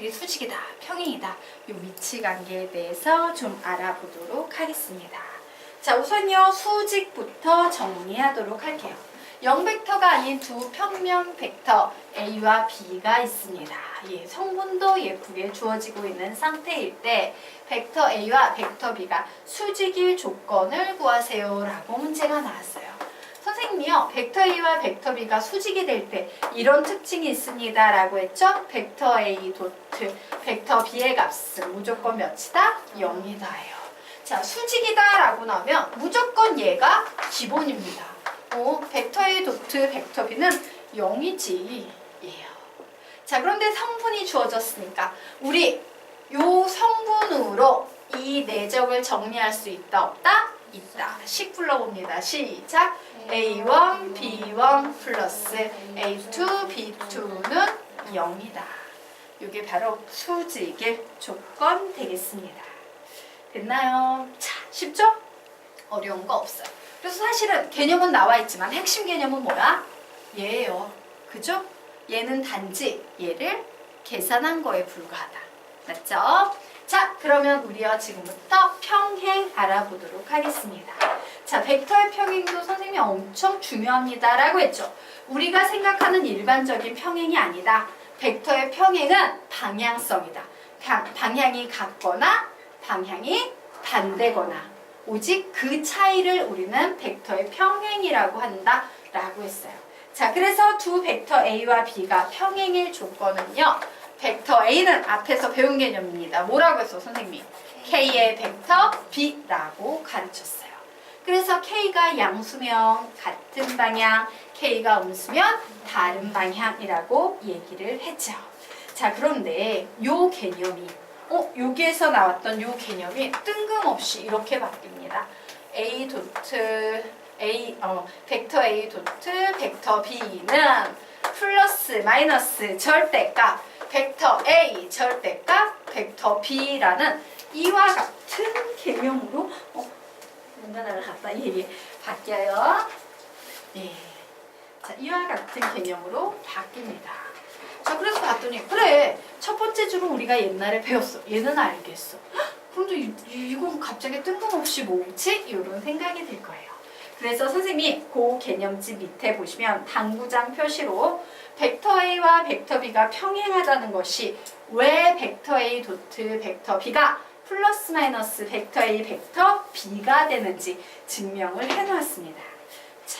수직이 수직이다, 평행이다. 요 위치 관계에 대해서 좀 알아보도록 하겠습니다. 자, 우선요 수직부터 정리하도록 할게요. 0벡터가 아닌 두 평면 벡터 A와 B가 있습니다. 예, 성분도 예쁘게 주어지고 있는 상태일 때 벡터 A와 벡터 B가 수직일 조건을 구하세요 라고 문제가 나왔어요. 선생님이요, 벡터 A와 벡터 B가 수직이 될 때 이런 특징이 있습니다 라고 했죠? 벡터 A 도트 벡터 B의 값은 무조건 몇이다? 0이다예요. 자, 수직이다 라고 나오면 무조건 얘가 기본입니다. 벡터 A 도트 벡터 B는 0이지 예요. 자, 그런데 성분이 주어졌으니까 우리 요 성분으로 이 내적을 정리할 수 있다 없다? 있다. 식 불러봅니다. 시작. A1, B1 플러스 A2, B2는 0이다. 이게 바로 수직일 조건 되겠습니다. 됐나요? 자, 쉽죠? 어려운 거 없어요. 그래서 사실은 개념은 나와 있지만 핵심 개념은 뭐야? 얘예요. 그죠? 얘는 단지 얘를 계산한 거에 불과하다. 맞죠? 자, 그러면 우리가 지금부터 평행 알아보도록 하겠습니다. 자, 벡터의 평행도 선생님이 엄청 중요합니다 라고 했죠. 우리가 생각하는 일반적인 평행이 아니다. 벡터의 평행은 방향성이다. 방향이 같거나 방향이 반대거나 오직 그 차이를 우리는 벡터의 평행이라고 한다 라고 했어요. 자, 그래서 두 벡터 A와 B가 평행일 조건은요, 벡터 A는 앞에서 배운 개념입니다. 뭐라고 했어 선생님이? K의 벡터 B라고 가르쳤어요. 그래서 K가 양수면 같은 방향, K가 음수면 다른 방향이라고 얘기를 했죠. 자, 그런데 요 개념이 여기에서 나왔던 요 개념이 뜬금없이 이렇게 바뀝니다. A 도트 벡터 A 도트 벡터 B는 플러스 마이너스 절대값 벡터 A 절대값 벡터 B라는 이와 같은 개념으로 뭔가 날아갔다. 예, 바뀌어요. 예. 자, 이와 같은 개념으로 바뀝니다. 자, 그래서 봤더니 그래, 첫 번째 줄은 우리가 옛날에 배웠어. 얘는 알겠어. 그런데 이건 갑자기 뜬금없이 뭐지? 이런 생각이 들 거예요. 그래서 선생님이 그 개념집 밑에 보시면 당구장 표시로 벡터 A와 벡터 B가 평행하다는 것이 왜 벡터 A 도트 벡터 B가 플러스 마이너스 벡터 A 벡터 B가 되는지 증명을 해놓았습니다. 자,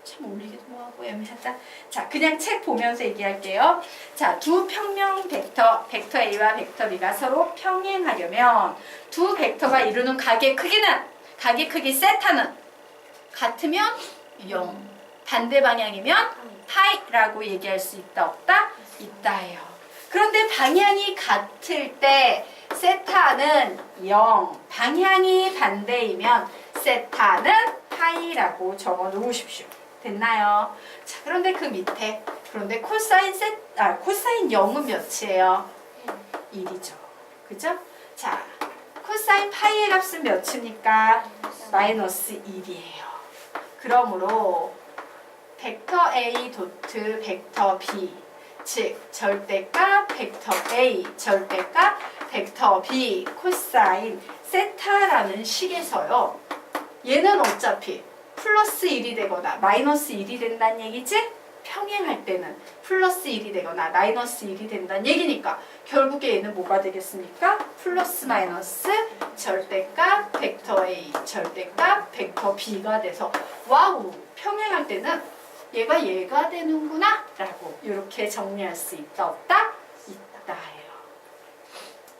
참 올리기도 뭐하고 애매하다. 자, 그냥 책 보면서 얘기할게요. 자, 두 평면 벡터 A와 벡터 B가 서로 평행하려면 두 벡터가 이루는 각의 크기는, 각의 크기 세타는 같으면 0, 반대 방향이면 파이라고 얘기할 수 있다 없다? 있다예요. 그런데 방향이 같을 때 세타는 0, 방향이 반대이면 세타는 파이라고 적어 놓으십시오. 됐나요? 자, 그런데 그 밑에 코사인 코사인 0은 몇이에요? 1이죠. 그죠? 자, 코사인 파이의 값은 몇입니까? 마이너스 1이에요. 그러므로 벡터 A 도트 벡터 B, 즉 절대값 벡터 A, 절대값 벡터 B 코사인 세타라는 식에서요, 얘는 어차피 플러스 1이 되거나 마이너스 1이 된다는 얘기지? 평행할 때는 플러스 1이 되거나 마이너스 1이 된다는 얘기니까 결국에 얘는 뭐가 되겠습니까? 플러스 마이너스 절대값 벡터 A, 절대값 벡터 B가 돼서 와우, 평행할 때는 얘가 되는구나 라고 이렇게 정리할 수 있다 없다? 있다예요.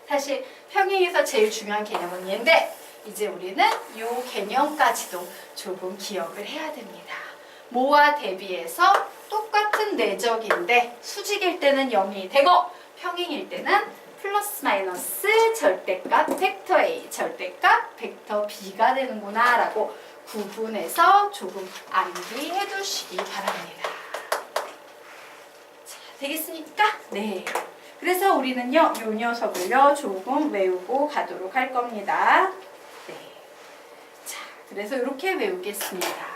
사실 평행에서 제일 중요한 개념은 얘인데 이제 우리는 이 개념까지도 조금 기억을 해야 됩니다. 뭐와 대비해서 똑같은 내적인데 수직일 때는 0이 되고 평행일 때는 플러스 마이너스 절대값 벡터 A, 절대값 벡터 B가 되는구나 라고 구분해서 조금 암기해 두시기 바랍니다. 자, 되겠습니까? 네. 그래서 우리는요, 요 녀석을요 조금 외우고 가도록 할 겁니다. 네. 자, 그래서 이렇게 외우겠습니다.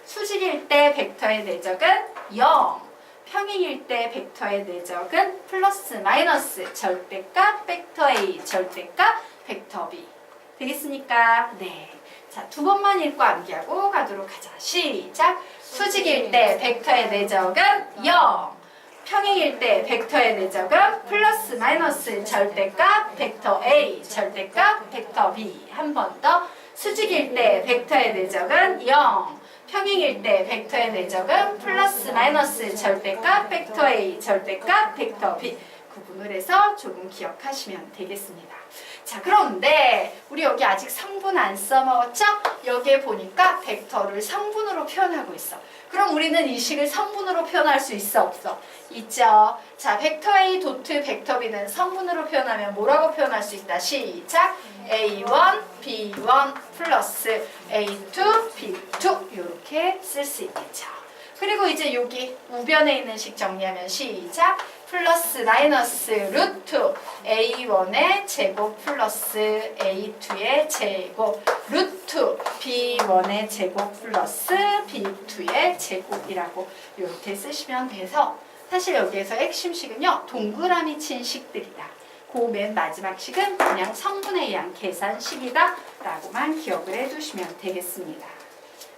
수직일 때 벡터의 내적은 0, 평행일 때 벡터의 내적은 플러스 마이너스 절대값 벡터 A 절대값 벡터 B 되겠습니까? 네. 자, 두 번만 읽고 암기하고 가도록 하자. 시작. 수직일 때 벡터의 내적은 0. 평행일 때 벡터의 내적은 플러스 마이너스 절대값 벡터 A 절대값 벡터 B. 한 번 더. 수직일 때 벡터의 내적은 0. 평행일 때 벡터의 내적은 플러스 마이너스 절대값 벡터 A 절대값 벡터 B. 구분을 해서 조금 기억하시면 되겠습니다. 자, 그런데 우리 여기 아직 성분 안 써먹었죠? 여기에 보니까 벡터를 성분으로 표현하고 있어. 그럼 우리는 이 식을 성분으로 표현할 수 있어 없어? 있죠. 자, 벡터 A 도트 벡터 B는 성분으로 표현하면 뭐라고 표현할 수 있다? 시작. A1, B1 플러스 A2, B2 이렇게 쓸 수 있겠죠. 그리고 이제 여기 우변에 있는 식 정리하면 시작. 플러스 마이너스 루트 A1의 제곱 플러스 A2의 제곱 루트 B1의 제곱 플러스 B2의 제곱이라고 이렇게 쓰시면 돼서 사실 여기에서 핵심식은요 동그라미 친 식들이다. 그 맨 마지막 식은 그냥 성분에 의한 계산식이다 라고만 기억을 해두시면 되겠습니다.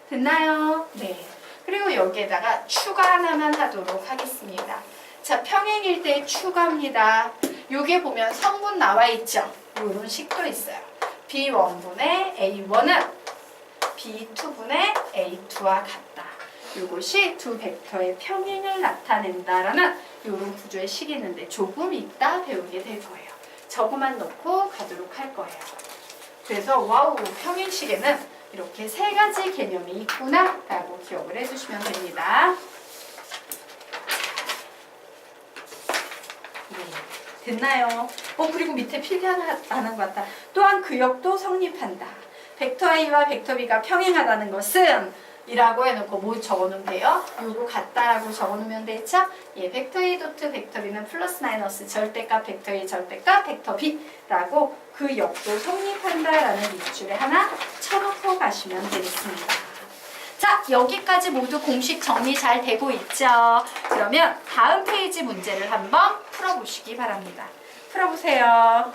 됐나요? 네. 그리고 여기에다가 추가 하나만 하도록 하겠습니다. 자, 평행일 때 추가입니다. 여기에 보면 성분 나와 있죠? 이런 식도 있어요. B1분의 A1은 B2분의 A2와 같다. 이것이 두 벡터의 평행을 나타낸다라는 이런 구조의 식이 있는데 조금 이따 배우게 될 거예요. 저거만 넣고 가도록 할 거예요. 그래서 와우, 평행식에는 이렇게 세 가지 개념이 있구나 라고 기억을 해주시면 됩니다. 네, 됐나요? 그리고 밑에 필기하는 것 같다. 또한 그 역도 성립한다. 벡터 A와 벡터 B가 평행하다는 것은 이라고 해놓고 뭐 적어놓으면 돼요? 요거 같다라고 적어놓으면 되죠? 예, 벡터 A 도트 벡터 B는 플러스 마이너스 절대값 벡터 A 절대값 벡터 B라고 그 역도 성립한다라는 밑줄에 하나 쳐놓고 가시면 되겠습니다. 자, 여기까지 모두 공식 정리 잘 되고 있죠? 그러면 다음 페이지 문제를 한번 풀어보시기 바랍니다. 풀어보세요.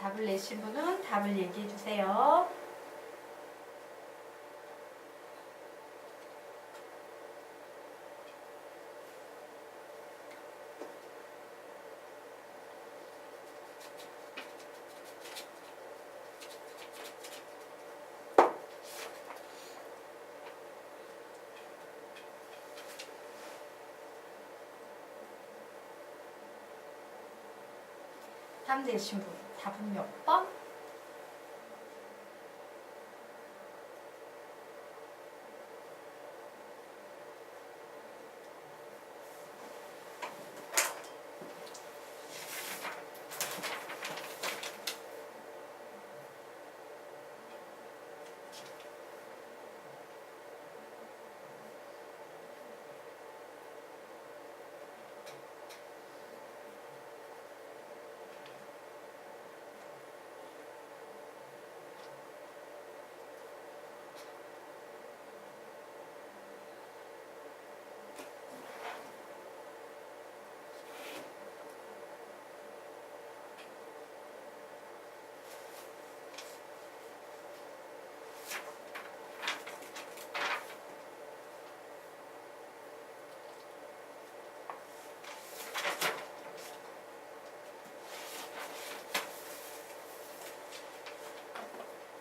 답을 내신 분은 답을 얘기해 주세요. 답 내신 분, 답은 몇 번?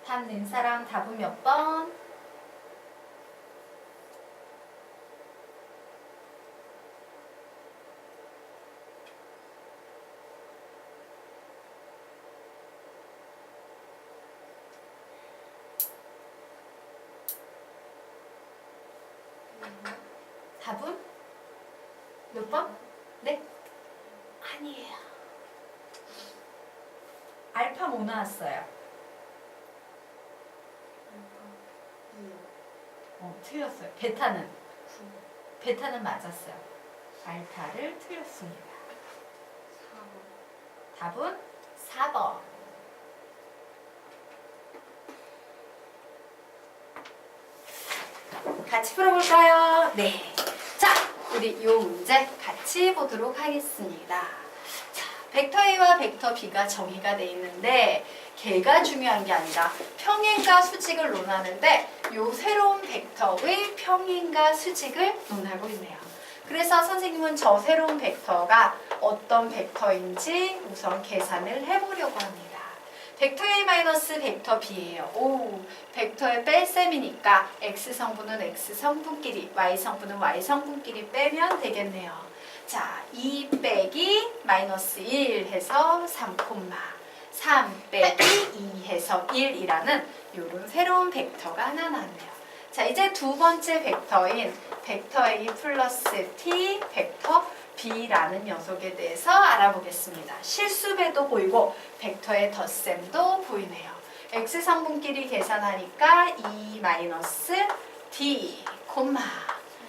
답 낸 사람 답은 몇 번? 답은? 몇 번? 네? 아니에요. 알파 뭐 나왔어요? 틀렸어요. 베타는 맞았어요. 알파를 틀렸습니다. 답은 4번. 같이 풀어볼까요? 네. 자, 우리 이 문제 같이 보도록 하겠습니다. 자, 벡터 A와 벡터 B가 정의가 돼 있는데 걔가 중요한 게 아니라 평행과 수직을 논하는데 이 새로운 벡터의 평행과 수직을 논하고 있네요. 그래서 선생님은 저 새로운 벡터가 어떤 벡터인지 우선 계산을 해보려고 합니다. 벡터 A 마이너스 벡터 B예요. 오, 벡터의 뺄셈이니까 X성분은 X성분끼리, Y성분은 Y성분끼리 빼면 되겠네요. 자, 2 빼기 마이너스 1 해서 3, 3 빼기 2 해서 1이라는 이런 새로운 벡터가 하나 나왔네요. 자, 이제 두 번째 벡터인 벡터 A 플러스 T, 벡터 B라는 녀석에 대해서 알아보겠습니다. 실수배도 보이고 벡터의 덧셈도 보이네요. X성분끼리 계산하니까 2 마이너스 D,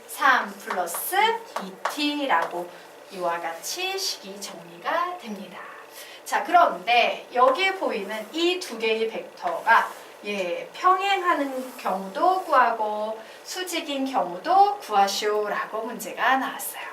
3 플러스 2T라고 이와 같이 식이 정리가 됩니다. 자, 그런데 여기에 보이는 이 두 개의 벡터가 평행하는 경우도 구하고 수직인 경우도 구하시오라고 문제가 나왔어요.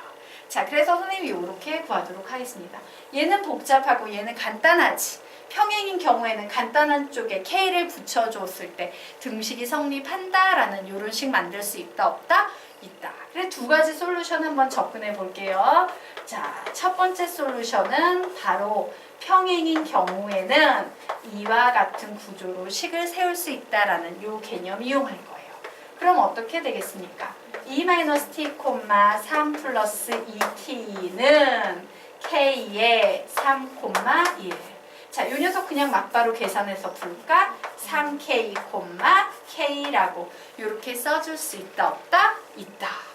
자, 그래서 선생님이 이렇게 구하도록 하겠습니다. 얘는 복잡하고 얘는 간단하지. 평행인 경우에는 간단한 쪽에 K를 붙여줬을 때 등식이 성립한다라는 이런 식 만들 수 있다 없다? 있다. 그래 두 가지 솔루션 한번 접근해 볼게요. 자, 첫 번째 솔루션은 바로 평행인 경우에는 이와 같은 구조로 식을 세울 수 있다라는 이 개념 이용할 거예요. 그럼 어떻게 되겠습니까? 2-t, 3 플러스 2t는 k의 3, 1. 자, 이 녀석 그냥 막바로 계산해서 풀까? 3k, k라고 이렇게 써줄 수 있다 없다? 있다.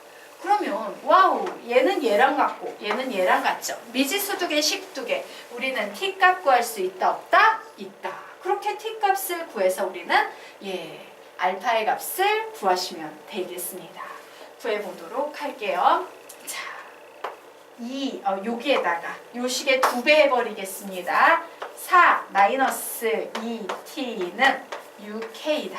그러면 와우, 얘는 얘랑 같고 얘는 얘랑 같죠. 미지수 두 개, 식 두 개. 우리는 t값 구할 수 있다 없다? 있다. 그렇게 t값을 구해서 우리는 알파의 값을 구하시면 되겠습니다. 구해보도록 할게요. 자, 여기에다가 요 식의 2배 해버리겠습니다. 4 마이너스 2t는 6k다.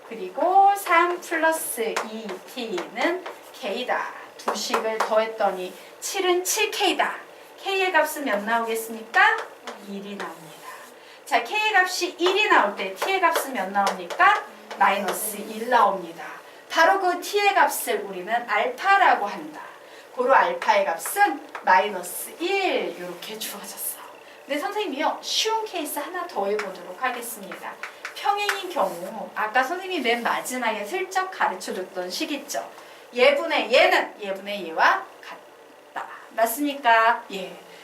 그리고 3 플러스 2t는 k다. 두 식을 더했더니 7은 7k다. k의 값은 몇 나오겠습니까? 1이 나옵니다. 자, k의 값이 1이 나올 때 t의 값은 몇 나옵니까? 마이너스 1 나옵니다. 바로 그 t의 값을 우리는 알파라고 한다. 고로 알파의 값은 마이너스 1 이렇게 주어졌어. 근데 선생님이요, 쉬운 케이스 하나 더 해보도록 하겠습니다. 평행인 경우 아까 선생님이 맨 마지막에 슬쩍 가르쳐줬던 식 있죠. 얘분의 얘는 얘분의 얘와 같다. 맞습니까?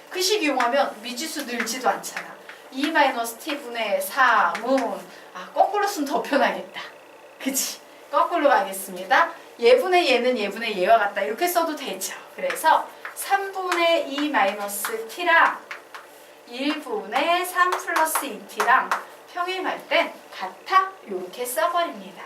그 식 이용하면 미지수 늘지도 않잖아. 2-t분의 3은 거꾸로 쓰면 더 편하겠다. 그치? 거꾸로 가겠습니다. 얘분의 얘는 얘분의 얘와 같다. 이렇게 써도 되죠. 그래서 3분의 2-t랑 1분의 3 플러스 2t랑 평행할 땐 같아. 이렇게 써버립니다.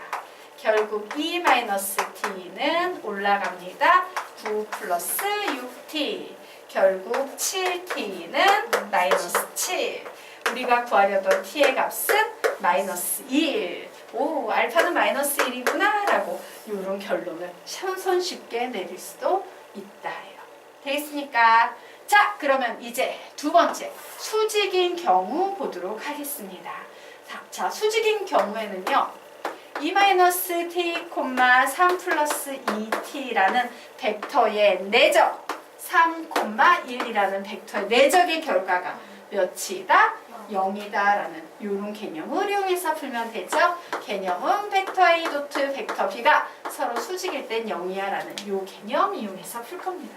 결국 2-t는 올라갑니다. 9 플러스 6t. 결국 7t는 마이너스 7. 우리가 구하려던 t의 값은 마이너스 1. 오, 알파는 마이너스 1이구나 라고 이런 결론을 손쉽게 내릴 수도 있다예요. 되겠습니까? 자, 그러면 이제 두 번째 수직인 경우 보도록 하겠습니다. 자, 수직인 경우에는요, 2-t, 3 플러스 2t라는 벡터의 내적 3, 1이라는 벡터의 내적의 결과가 몇이다? 0이다 라는 이런 개념을 이용해서 풀면 되죠. 개념은 벡터 A 도트 벡터 B가 서로 수직일 땐 0이야 라는 이 개념 이용해서 풀 겁니다.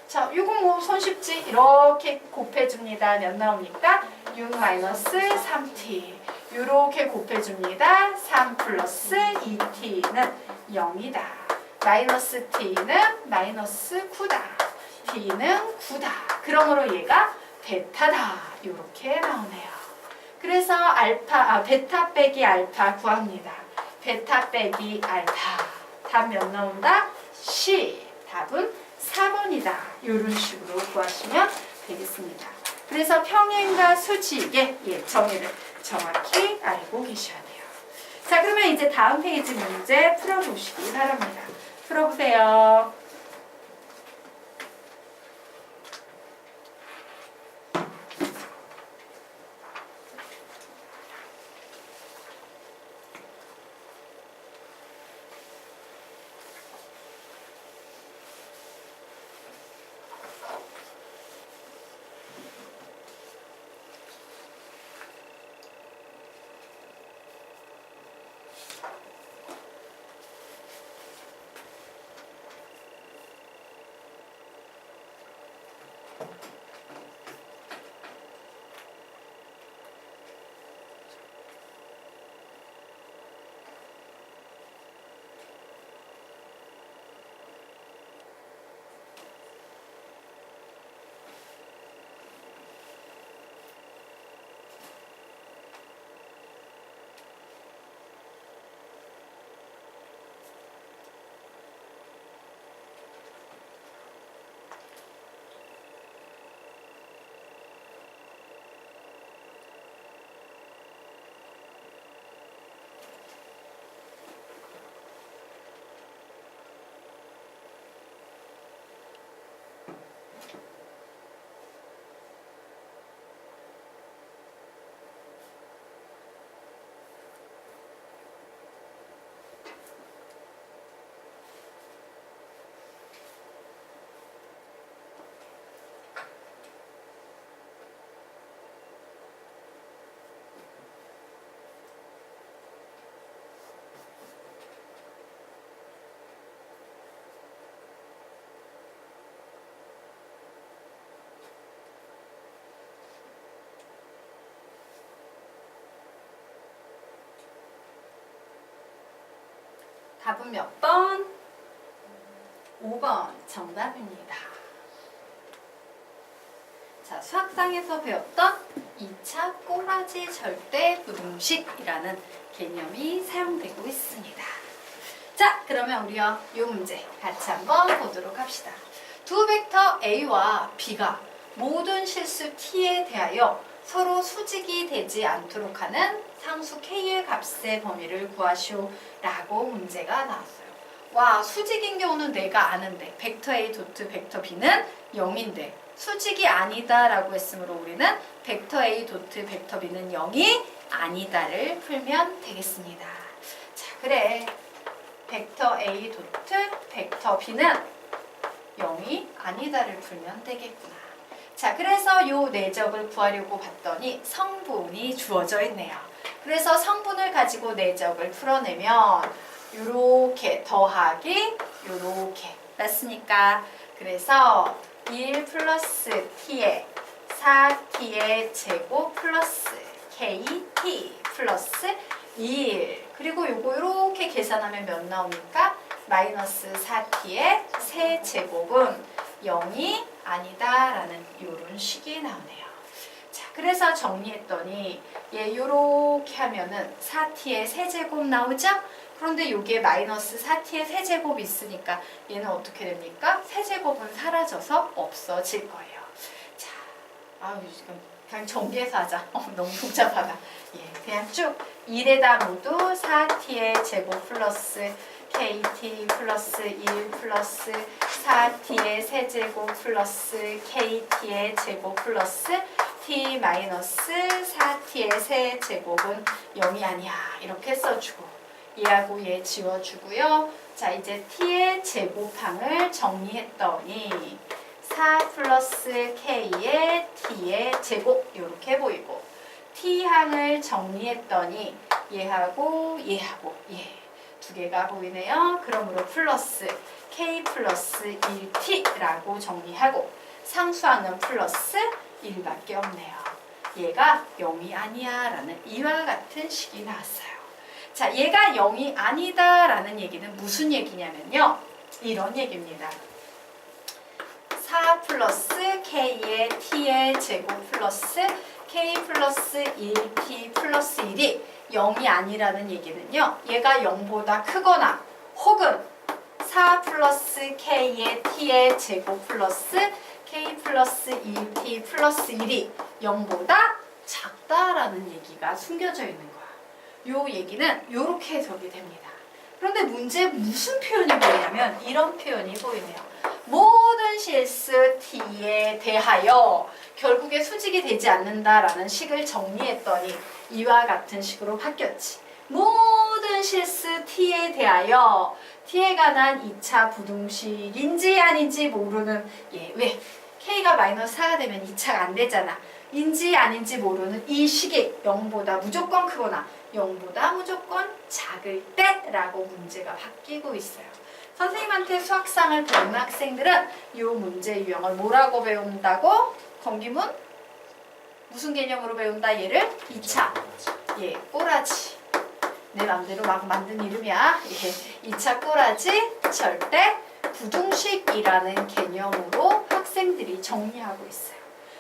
자, 이거 뭐 손쉽지? 이렇게 곱해줍니다. 몇 나옵니까? 6-3t. 이렇게 곱해줍니다. 3 플러스 2t는 0이다. 마이너스 t는 마이너스 9다. t는 9다. 그러므로 얘가 베타다. 이렇게 나오네요. 그래서 베타 빼기 알파 구합니다. 베타 빼기 알파. 답 몇 나온다? C. 답은 4번이다. 이런 식으로 구하시면 되겠습니다. 그래서 평행과 수직의 정의를 정확히 알고 계셔야 돼요. 자, 그러면 이제 다음 페이지 문제 풀어보시기 바랍니다. 풀어보세요. 답은 몇 번? 5번 정답입니다. 자, 수학상에서 배웠던 2차 꼬라지 절대 부등식이라는 개념이 사용되고 있습니다. 자, 그러면 우리요 이 문제 같이 한번 보도록 합시다. 두 벡터 A와 B가 모든 실수 T에 대하여 서로 수직이 되지 않도록 하는 상수 K의 값의 범위를 구하시오 라고 문제가 나왔어요. 와, 수직인 경우는 내가 아는데 벡터 A 도트 벡터 B는 0인데 수직이 아니다 라고 했으므로 우리는 벡터 A 도트 벡터 B는 0이 아니다를 풀면 되겠습니다. 자, 그래. 벡터 A 도트 벡터 B는 0이 아니다를 풀면 되겠구나. 자, 그래서 이 내적을 구하려고 봤더니 성분이 주어져 있네요. 그래서 성분을 가지고 내적을 풀어내면 이렇게 더하기 이렇게 맞습니까? 그래서 1 플러스 t의 4t의 제곱 플러스 kt 플러스 1 그리고 요거 이렇게 계산하면 몇 나옵니까? 마이너스 4t의 세제곱은 0이 아니다 라는 이런 식이 나오네요. 자, 그래서 정리했더니 얘 요렇게 하면은 4t의 세제곱 나오죠? 그런데 요게 마이너스 4t의 세제곱이 있으니까 얘는 어떻게 됩니까? 세제곱은 사라져서 없어질 거예요. 자, 아유, 지금 그냥 정리해서 하자. 너무 복잡하다. 예, 그냥 쭉 1에다 모두 4t의 제곱 플러스 kt 플러스 1 플러스 4t의 세제곱 플러스 kt의 제곱 플러스 t 마이너스 4t의 세제곱은 0이 아니야. 이렇게 써주고 얘하고 얘 지워주고요. 자, 이제 t의 제곱항을 정리했더니 4 플러스 k의 t의 제곱 이렇게 보이고 t항을 정리했더니 얘하고 얘하고 두 개가 보이네요. 그러므로 플러스 k 플러스 1t라고 정리하고 상수항은 플러스 1밖에 없네요. 얘가 0이 아니야 라는 이와 같은 식이 나왔어요. 자, 얘가 0이 아니다 라는 얘기는 무슨 얘기냐면요. 이런 얘기입니다. 4 플러스 k의 t의 제곱 플러스 k 플러스 1t 플러스 1이 0이 아니라는 얘기는요. 얘가 0보다 크거나 혹은 4 플러스 k의 t의 제곱 플러스 k 플러스 2t 플러스 1이 0보다 작다라는 얘기가 숨겨져 있는 거야. 요 얘기는 이렇게 해석이 됩니다. 그런데 문제에 무슨 표현이 보이냐면 이런 표현이 보이네요. 모든 실수 t에 대하여 결국에 수직이 되지 않는다라는 식을 정리했더니 이와 같은 식으로 바뀌었지. 모든 실수 t에 대하여 t에 관한 2차 부등식인지 아닌지 모르는 왜? k가 마이너스 4가 되면 2차가 안 되잖아. 인지 아닌지 모르는 이 식이 0보다 무조건 크거나 0보다 무조건 작을 때라고 문제가 바뀌고 있어요. 선생님한테 수학상을 배우는 학생들은 이 문제 유형을 뭐라고 배운다고? 검기문? 무슨 개념으로 배운다? 얘를 2차 꼬라지. 내 맘대로 막 만든 이름이야. 2차 꼬라지 절대 부등식이라는 개념으로 학생들이 정리하고 있어요.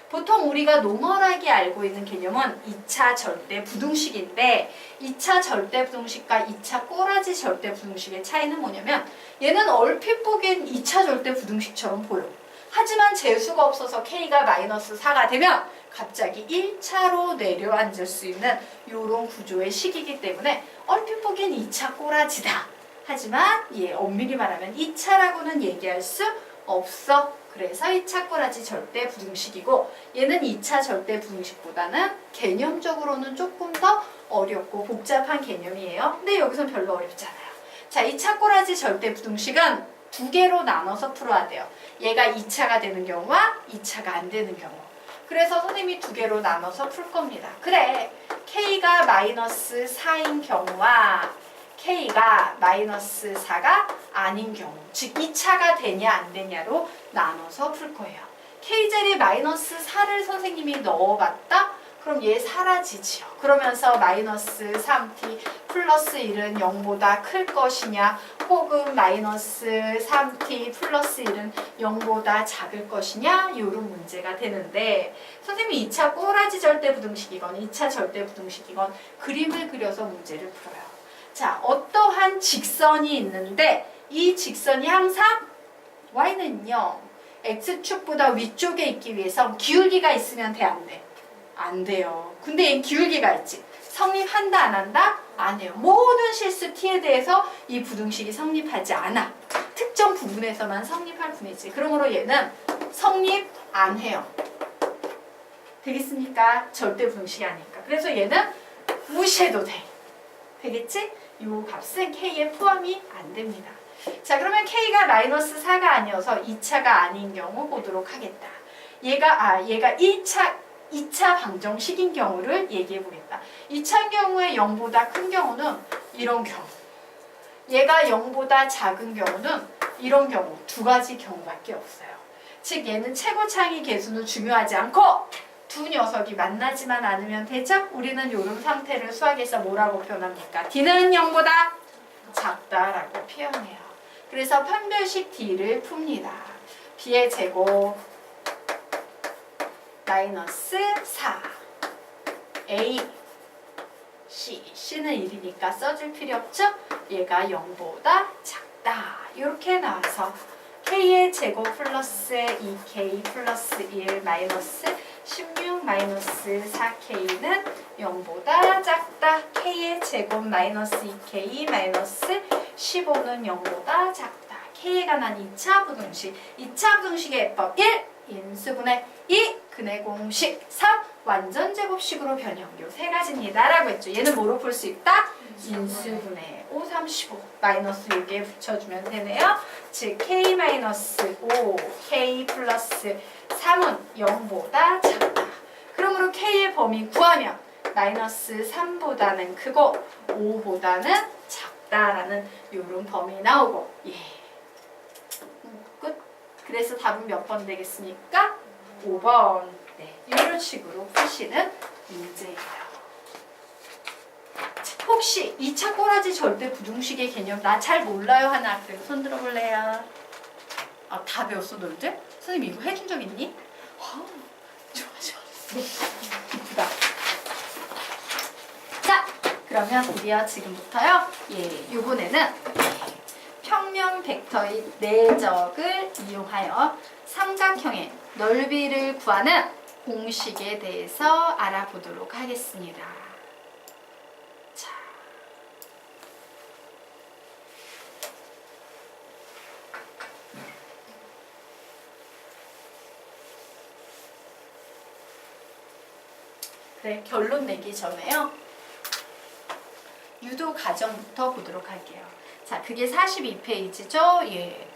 보통 우리가 노멀하게 알고 있는 개념은 2차 절대 부등식인데 2차 절대 부등식과 2차 꼬라지 절대 부등식의 차이는 뭐냐면 얘는 얼핏 보기엔 2차 절대 부등식처럼 보여. 하지만 재수가 없어서 k가 마이너스 4가 되면 갑자기 1차로 내려앉을 수 있는 이런 구조의 식이기 때문에 얼핏 보기엔 2차 꼬라지다. 하지만 엄밀히 말하면 2차라고는 얘기할 수 없어. 그래서 2차 꼬라지 절대 부등식이고 얘는 2차 절대 부등식보다는 개념적으로는 조금 더 어렵고 복잡한 개념이에요. 근데 여기선 별로 어렵잖아요. 자, 2차 꼬라지 절대 부등식은 두 개로 나눠서 풀어야 돼요. 얘가 2차가 되는 경우와 2차가 안 되는 경우. 그래서 선생님이 두 개로 나눠서 풀 겁니다. 그래, k가 마이너스 4인 경우와 k가 마이너스 4가 아닌 경우, 즉 2차가 되냐 안 되냐로 나눠서 풀 거예요. k젤이 마이너스 4를 선생님이 넣어봤다? 그럼 얘 사라지지요. 그러면서 마이너스 3t 플러스 1은 0보다 클 것이냐 혹은 마이너스 3t 플러스 1은 0보다 작을 것이냐 이런 문제가 되는데 선생님이 2차 꼬라지 절대 부등식이건 2차 절대 부등식이건 그림을 그려서 문제를 풀어요. 자, 어떠한 직선이 있는데 이 직선이 항상 y는요 x축보다 위쪽에 있기 위해서 기울기가 있으면 돼, 안 돼? 안 돼요. 근데 얘 기울기가 있지. 성립한다 안 한다? 안 해요. 모든 실수 t에 대해서 이 부등식이 성립하지 않아. 특정 부분에서만 성립할 뿐이지. 그러므로 얘는 성립 안 해요. 되겠습니까? 절대 부등식이 아니니까. 그래서 얘는 무시해도 돼. 되겠지? 이 값은 k에 포함이 안 됩니다. 자, 그러면 k가 마이너스 4가 아니어서 2차가 아닌 경우 보도록 하겠다. 얘가 2차 방정식인 경우를 얘기해 보겠다. 2차 경우에 0보다 큰 경우는 이런 경우. 얘가 0보다 작은 경우는 이런 경우. 두 가지 경우밖에 없어요. 즉 얘는 최고차이 계수는 중요하지 않고 두 녀석이 만나지만 않으면 되죠? 우리는 이런 상태를 수학에서 뭐라고 표현합니까? d는 0보다 작다라고 표현해요. 그래서 판별식 d를 풉니다. b의 제곱 마이너스 4 a c는 1이니까 써줄 필요 없죠? 얘가 0보다 작다. 이렇게 나와서 k의 제곱 플러스 2k 플러스 1 마이너스 16 마이너스 4k는 0보다 작다. k의 제곱 마이너스 2k 마이너스 15는 0보다 작다. k에 관한 2차 부등식. 2차 부등식의 해법 1. 인수분해 2. 근해 공식 3. 완전 제곱식으로 변형. 요 세 가지입니다. 라고 했죠. 얘는 뭐로 풀 수 있다? 인수분해 5, 3, 15 마이너스 6에 붙여주면 되네요. 즉 k 마이너스 5 k 플러스 3은 0보다 작다. 그러므로 k의 범위 구하면 마이너스 3보다는 크고 5보다는 작다라는 이런 범위 나오고 예. 끝. 그래서 답은 몇 번 되겠습니까? 5번. 네, 이런 식으로 푸시는 문제예요. 혹시 2차 꼬라지 절대 부등식의 개념 나 잘 몰라요 하는 학생 손 들어볼래요? 아, 다 배웠어 너희들? 선생님 이거 해준 적 있니? 좋아. 네, 이쁘다. 자, 그러면 우리가 지금부터요. 예, 요번에는 평면 벡터의 내적을 이용하여 삼각형의 넓이를 구하는 공식에 대해서 알아보도록 하겠습니다. 자, 그래, 결론 내기 전에요. 유도 과정부터 보도록 할게요. 자, 그게 42페이지죠? 예.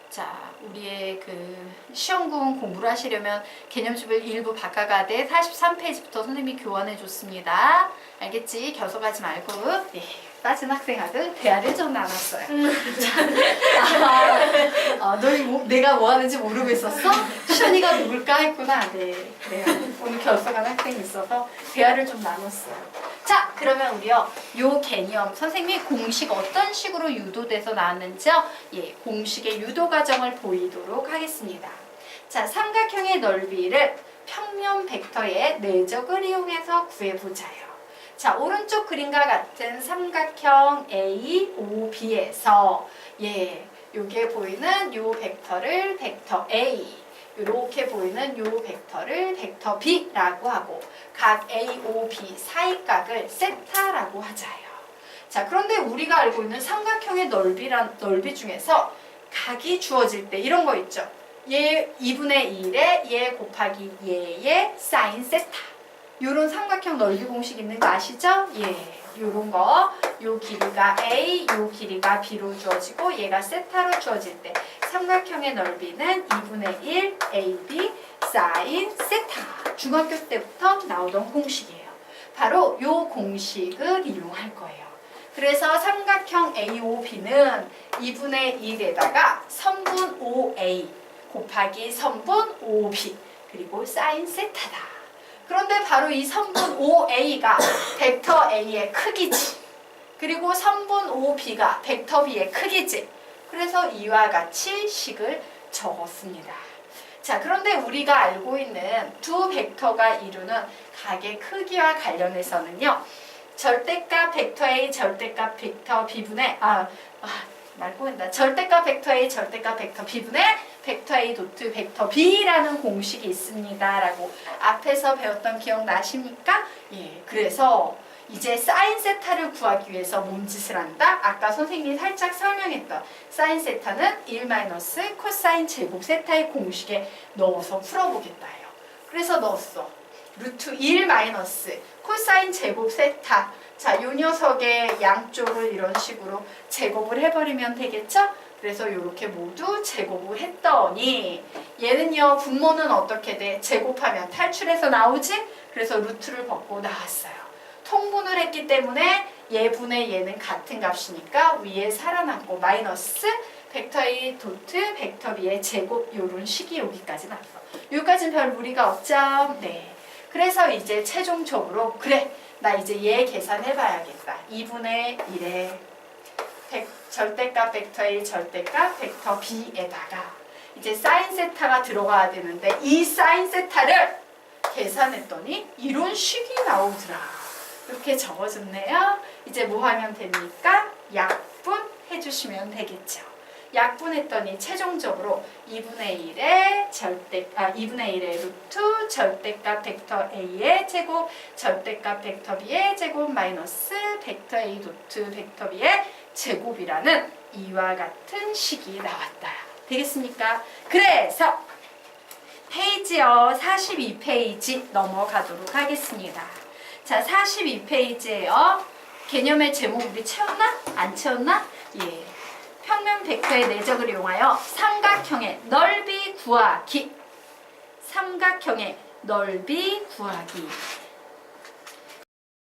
자, 우리의 그 시험군 공부를 하시려면 개념집을 일부 바꿔가되 43페이지부터 선생님이 교환해 줬습니다. 알겠지? 결석하지 말고. 예. 빠진 학생하고 대화를 좀 나눴어요. 내가 뭐 하는지 모르고 있었어? 시연이가 누굴까 했구나. 네, 그래요. 오늘 결석한 학생이 있어서 대화를 좀 나눴어요. 자, 그러면 우리요, 요 개념, 선생님이 공식 어떤 식으로 유도돼서 나왔는지요? 예, 공식의 유도 과정을 보이도록 하겠습니다. 자, 삼각형의 넓이를 평면 벡터의 내적을 이용해서 구해보자요. 자, 오른쪽 그림과 같은 삼각형 AOB에서 예, 요게 보이는 요 벡터를 벡터 A, 이렇게 보이는 요 벡터를 벡터 B라고 하고 각 AOB 사이각을 세타라고 하자요. 자, 그런데 우리가 알고 있는 삼각형의 넓이 중에서 각이 주어질 때 이런 거 있죠. 얘 2분의 1에 얘 곱하기 얘의 사인 세타. 요런 삼각형 넓이 공식 있는 거 아시죠? 예, 요런 거. 요 길이가 A, 요 길이가 B로 주어지고 얘가 세타로 주어질 때 삼각형의 넓이는 2분의 1 AB 사인 세타. 중학교 때부터 나오던 공식이에요. 바로 요 공식을 이용할 거예요. 그래서 삼각형 AOB는 2분의 1에다가 선분 OA 곱하기 선분 OB 그리고 사인 세타다. 그런데 바로 이 선분 OA가 벡터 A의 크기지. 그리고 선분 OB가 벡터 B의 크기지. 그래서 이와 같이 식을 적었습니다. 자, 그런데 우리가 알고 있는 두 벡터가 이루는 각의 크기와 관련해서는요. 절대값 벡터 A, 절대값 벡터 B분의 말 꼬인다. 절대값 벡터 A, 절대값 벡터 B분의 벡터 A 도트 벡터 B라는 공식이 있습니다. 라고 앞에서 배웠던 기억나십니까? 예, 그래서 이제 사인 세타를 구하기 위해서 뭔 짓을 한다? 아까 선생님이 살짝 설명했던 사인 세타는 1 마이너스 코사인 제곱 세타의 공식에 넣어서 풀어보겠다 해요. 그래서 넣었어. 루트 1 마이너스 코사인 제곱 세타. 자, 요 녀석의 양쪽을 이런 식으로 제곱을 해버리면 되겠죠? 그래서 이렇게 모두 제곱을 했더니 얘는요, 분모는 어떻게 돼? 제곱하면 탈출해서 나오지? 그래서 루트를 벗고 나왔어요. 통분을 했기 때문에 얘분의 얘는 같은 값이니까 위에 살아남고 마이너스 벡터 A 도트 벡터 B의 제곱 요런 식이 여기까지 나왔어. 여기까지는 별 무리가 없죠? 네. 그래서 이제 최종적으로 그래, 나 이제 얘 계산해봐야겠다. 2분의 1에 절대값 벡터 A, 절대값 벡터 B에다가 이제 사인 세타가 들어가야 되는데 이 사인 세타를 계산했더니 이런 식이 나오더라. 이렇게 적어줬네요. 이제 뭐 하면 됩니까? 약분 해주시면 되겠죠. 약분했더니 최종적으로 2분의 1의 루트 절대값 벡터 A의 제곱 절대값 벡터 B의 제곱 마이너스 벡터 A 도트 벡터 B의 제곱이라는 이와 같은 식이 나왔다. 되겠습니까? 그래서 페이지요 42페이지 넘어가도록 하겠습니다. 자, 42페이지에요. 개념의 제목 우리 채웠나? 안 채웠나? 예. 평면 벡터의 내적을 이용하여 삼각형의 넓이 구하기. 삼각형의 넓이 구하기.